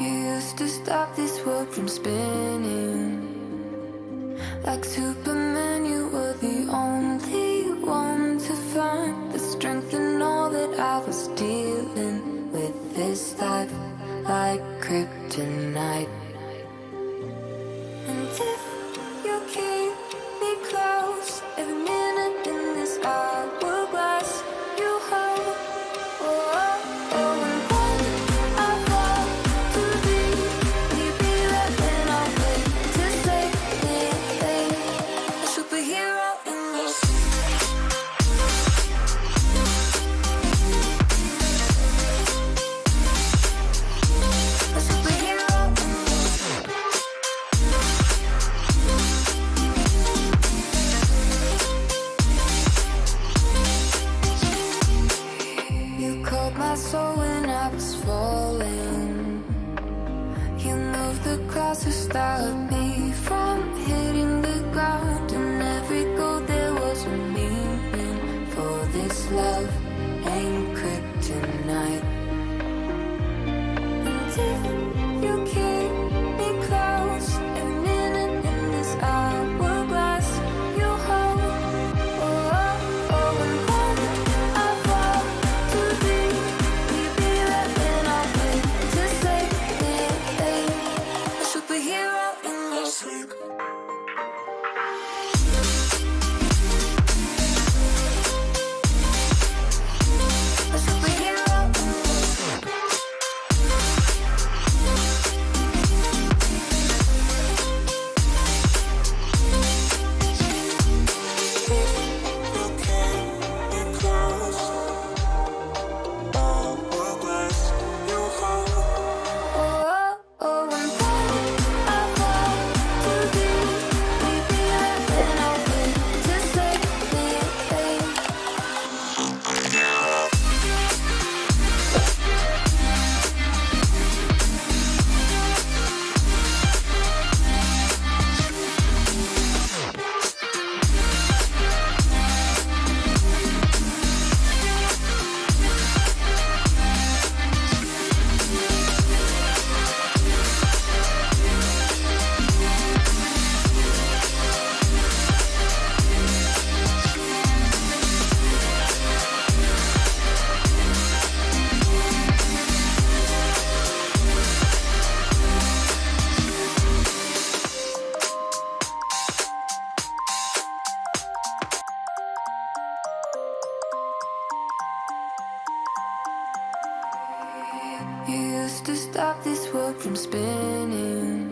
You used to stop this world from spinning. Like Superman, you were the only one to find the strength in all that I was dealing with this life, like kryptonite. And if you keep me close, every minute in this hourglass you hold. Oh, oh, oh, and when I fall to leave, will you be there when I wait to save me? A superhero in your my soul when I was falling. You moved the clouds to stop me from hitting the ground. And every goal there was a meaning. For this love ain't kryptonite. And if you keep me close, every minute in this hourglass you hold. Oh, oh, oh, and when I fall to leave, superhero in your sleep. A superhero in your sleep. You can't be close. Hourglass you hold. Oh, oh, and you used to stop this world from spinning.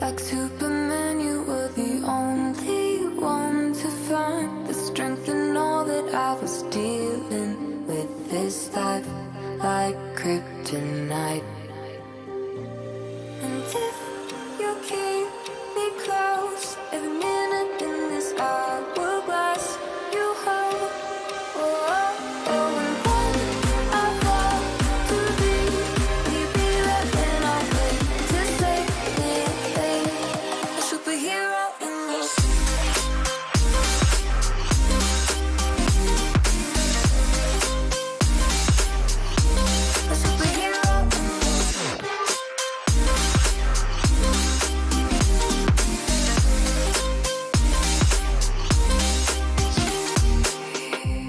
Like Superman, you were the only one to find the strength in all that I was dealing with this life, like kryptonite. And if you keep me close, every minute in this hourglass you hold. Oh, oh, oh, and when I fall to leave, will you be there when I wait to save me? A superhero in your sleep. A superhero in your sleep.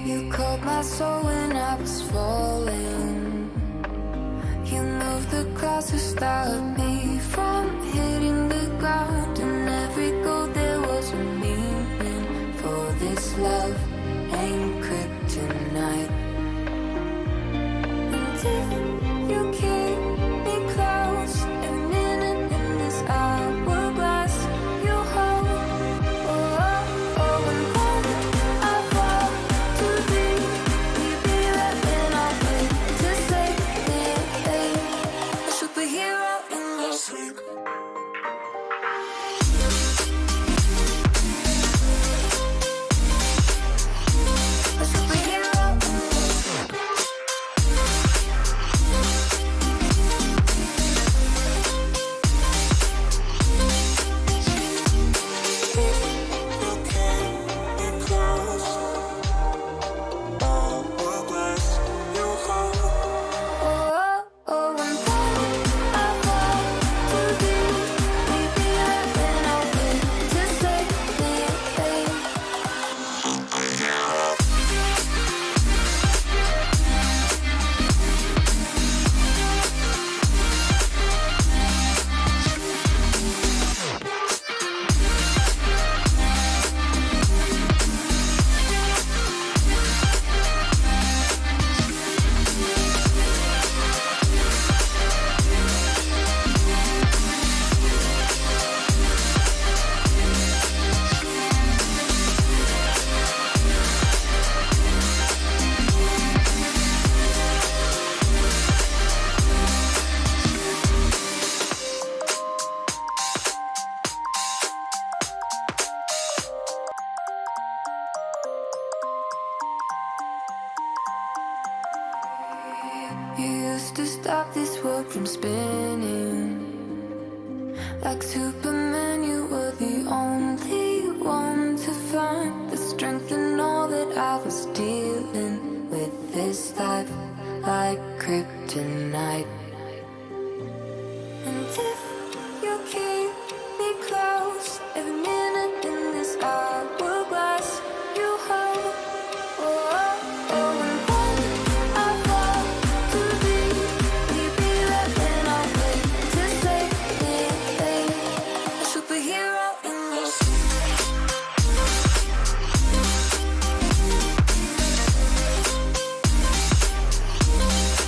You called my soul when I was falling. You moved the clouds to stop me from hitting the ground. And every goal there was a meaning. For this love ain't kryptonite. And if you keep me close, every minute in this hourglass you hold. Oh, oh, oh, and when I fall to leave, will you be there when I wait to save me? A superhero in your sleep. world from spinning. Like Superman, you were the only one to find the strength in all that I was dealing with this life, like kryptonite. And if you keep me close, every minute in this hourglass, you hold. Oh, oh, oh, and when I fall too deep, will you be there when I wait to save me? A superhero in your sleep.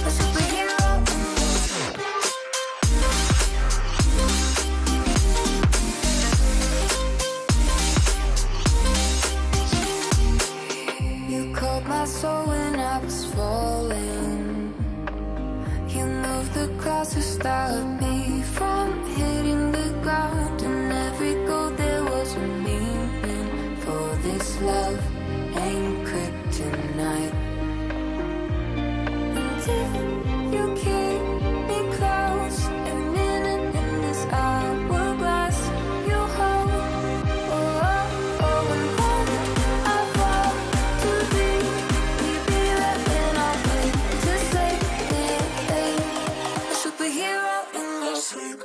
A superhero in your sleep. You called my soul when I was falling. You moved the clouds to stop me from hitting the ground. And every goal there was a meaning. For this love ain't kryptonite. And if you keep me close, every minute in this hourglass, you hold. Oh, oh, oh, and when I fall too deep, will you be there when I wait to save me? A superhero in your sleep.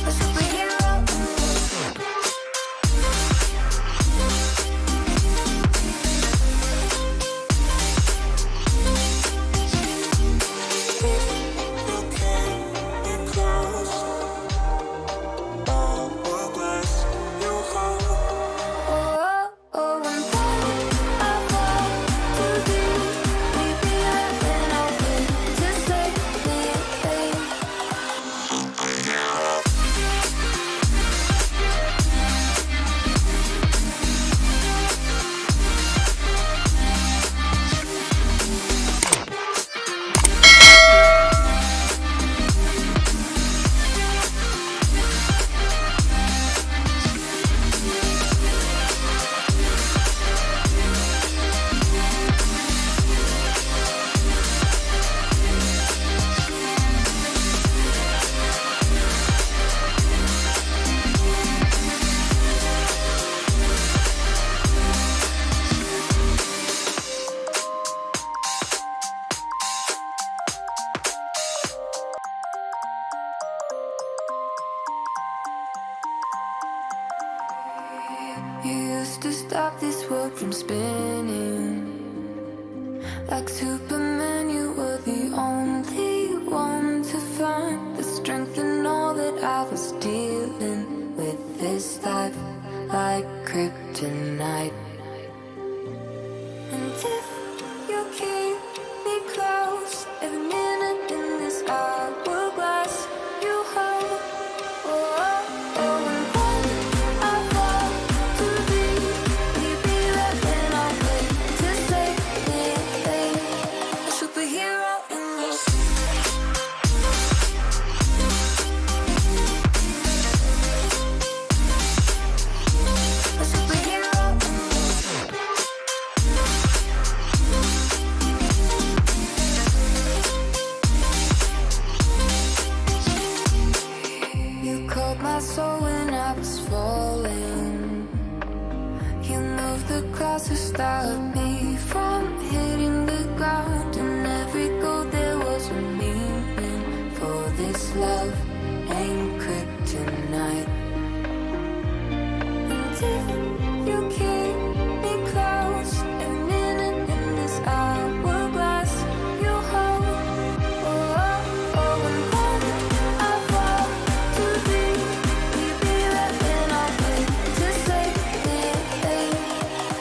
A superhero in your sleep. Oh, oh, and when I fall too deep, will you be there when I wait to save me? You used to stop this world from spinning. Like Superman, you were the only one to find the strength in all that I was dealing with this life, like kryptonite. And if you keep me close, every minute in this hourglass, you hold. Oh, oh, oh, and when I fall too deep, will you be there when I wait to save me? A superhero in your sleep. A superhero in your sleep. You called my soul when I was falling. You moved the clouds to stop me from hitting the ground. And every goal there was a meaning. For this love ain't kryptonite. And if you keep me close, every minute in this hourglass, you hold. Oh, oh, oh, and when I fall too deep, will you be there when I wait to save me?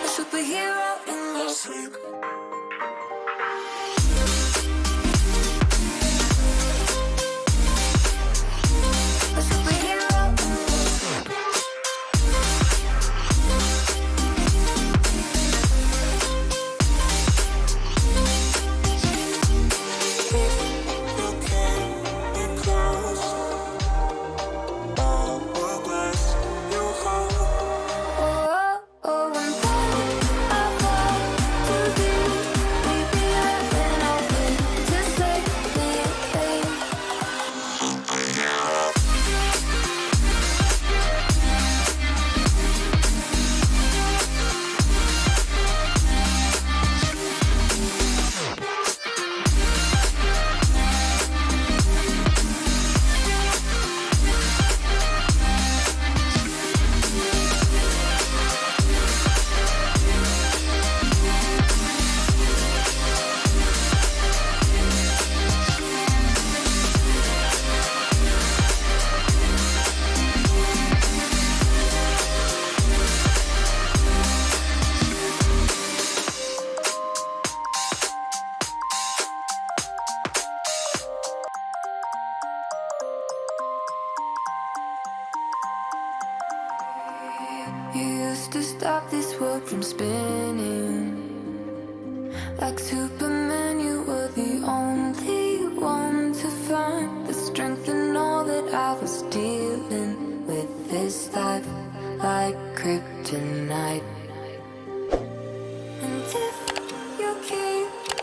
A superhero in your sleep. A superhero in your sleep. Oh, oh, and when I from spinning. Like Superman, you were the only one to find the strength in all that I was dealing with this life, like kryptonite. And if you keep